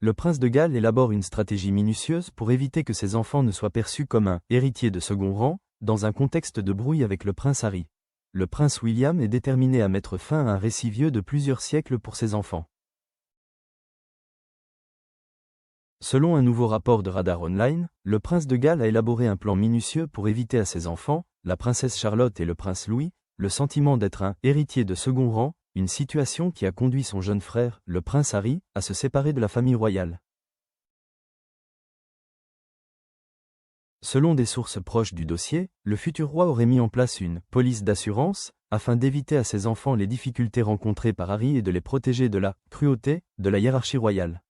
Le prince de Galles élabore une stratégie minutieuse pour éviter que ses enfants ne soient perçus comme un héritier de second rang, dans un contexte de brouille avec le prince Harry. Le prince William est déterminé à mettre fin à un récit vieux de plusieurs siècles pour ses enfants. Selon un nouveau rapport de Radar Online, le prince de Galles a élaboré un plan minutieux pour éviter à ses enfants, la princesse Charlotte et le prince Louis, le sentiment d'être un héritier de second rang, une situation qui a conduit son jeune frère, le prince Harry, à se séparer de la famille royale. Selon des sources proches du dossier, le futur roi aurait mis en place une « police d'assurance » afin d'éviter à ses enfants les difficultés rencontrées par Harry et de les protéger de la « cruauté » de la hiérarchie royale.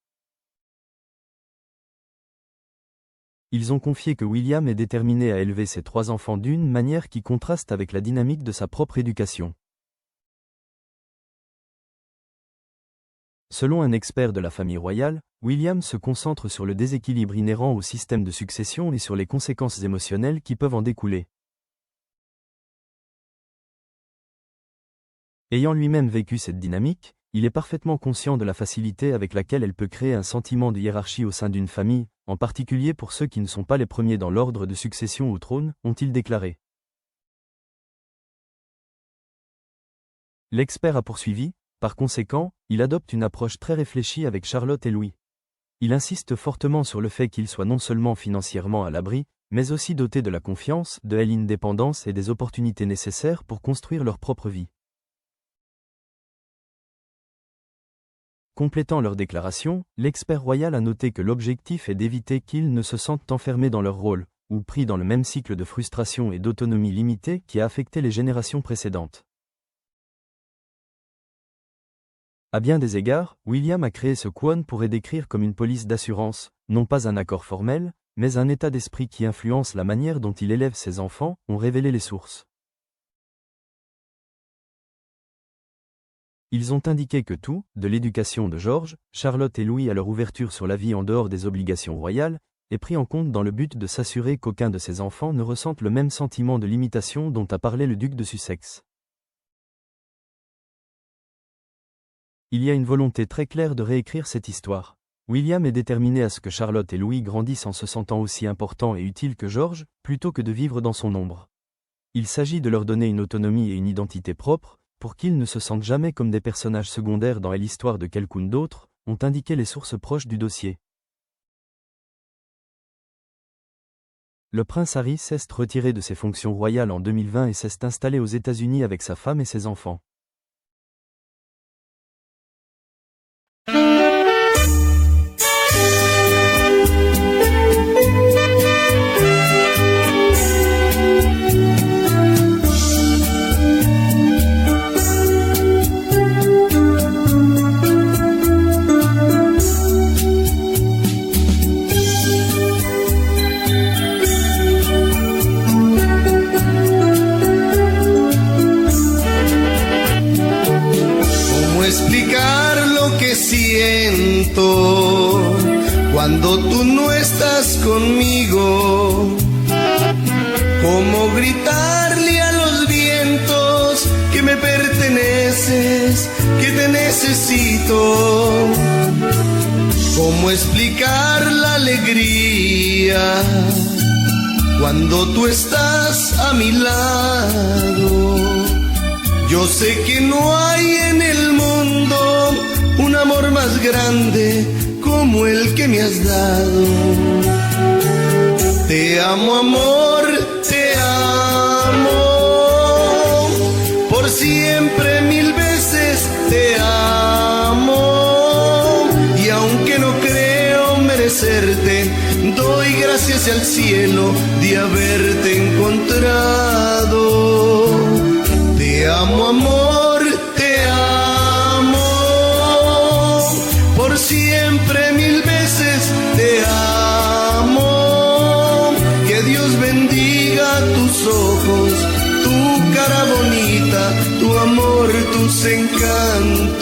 Ils ont confié que William est déterminé à élever ses 3 enfants d'une manière qui contraste avec la dynamique de sa propre éducation. Selon un expert de la famille royale, William se concentre sur le déséquilibre inhérent au système de succession et sur les conséquences émotionnelles qui peuvent en découler. Ayant lui-même vécu cette dynamique, il est parfaitement conscient de la facilité avec laquelle elle peut créer un sentiment de hiérarchie au sein d'une famille, en particulier pour ceux qui ne sont pas les premiers dans l'ordre de succession au trône, ont-ils déclaré. L'expert a poursuivi. Par conséquent, il adopte une approche très réfléchie avec Charlotte et Louis. Il insiste fortement sur le fait qu'ils soient non seulement financièrement à l'abri, mais aussi dotés de la confiance, de l'indépendance et des opportunités nécessaires pour construire leur propre vie. Complétant leur déclaration, l'expert royal a noté que l'objectif est d'éviter qu'ils ne se sentent enfermés dans leur rôle, ou pris dans le même cycle de frustration et d'autonomie limitée qui a affecté les générations précédentes. À bien des égards, William a créé ce qu'One pourrait décrire comme une police d'assurance, non pas un accord formel, mais un état d'esprit qui influence la manière dont il élève ses enfants, ont révélé les sources. Ils ont indiqué que tout, de l'éducation de George, Charlotte et Louis à leur ouverture sur la vie en dehors des obligations royales, est pris en compte dans le but de s'assurer qu'aucun de ses enfants ne ressente le même sentiment de limitation dont a parlé le duc de Sussex. Il y a une volonté très claire de réécrire cette histoire. William est déterminé à ce que Charlotte et Louis grandissent en se sentant aussi importants et utiles que George, plutôt que de vivre dans son ombre. Il s'agit de leur donner une autonomie et une identité propre, pour qu'ils ne se sentent jamais comme des personnages secondaires dans l'histoire de quelqu'un d'autre, ont indiqué les sources proches du dossier. Le prince Harry s'est retiré de ses fonctions royales en 2020 et s'est installé aux États-Unis avec sa femme et ses enfants. Cuando tú no estás conmigo, ¿cómo gritarle a los vientos que me perteneces, que te necesito? ¿Cómo explicar la alegría cuando tú estás a mi lado? Yo sé que no hay en el mundo un amor más grande como el que me has dado. Te amo, amor, te amo, por siempre 1000 veces te amo. Y aunque no creo merecerte, doy gracias al cielo de haberte encontrado. Te amo, amor, te amo, por siempre 1000 veces te amo. Que Dios bendiga tus ojos, tu cara bonita, tu amor, tus encantos.